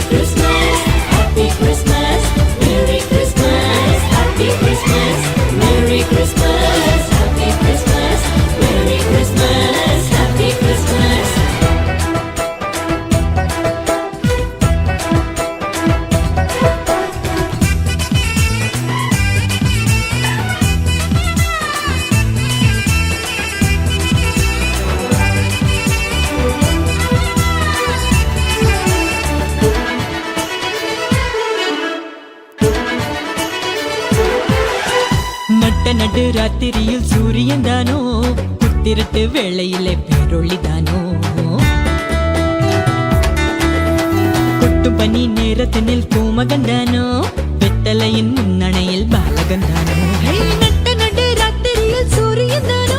Christmas, Happy Christmas, Merry Christmas, Happy Christmas, Merry Christmas, Happy Christmas, Merry Christmas, Happy Christmas. நட்ட நடு ராத்திரியில் சூரியன் தானோ, புத்திரட்டு வேளையிலே பேரொளிதானோ, கொட்டு பனி நேரத்தினில் பூமகந்தானோ, வெத்தலையின் முன்னணையில் பாலகந்தானோ. நட்ட நடு ராத்திரியில் சூரியன் தானோ,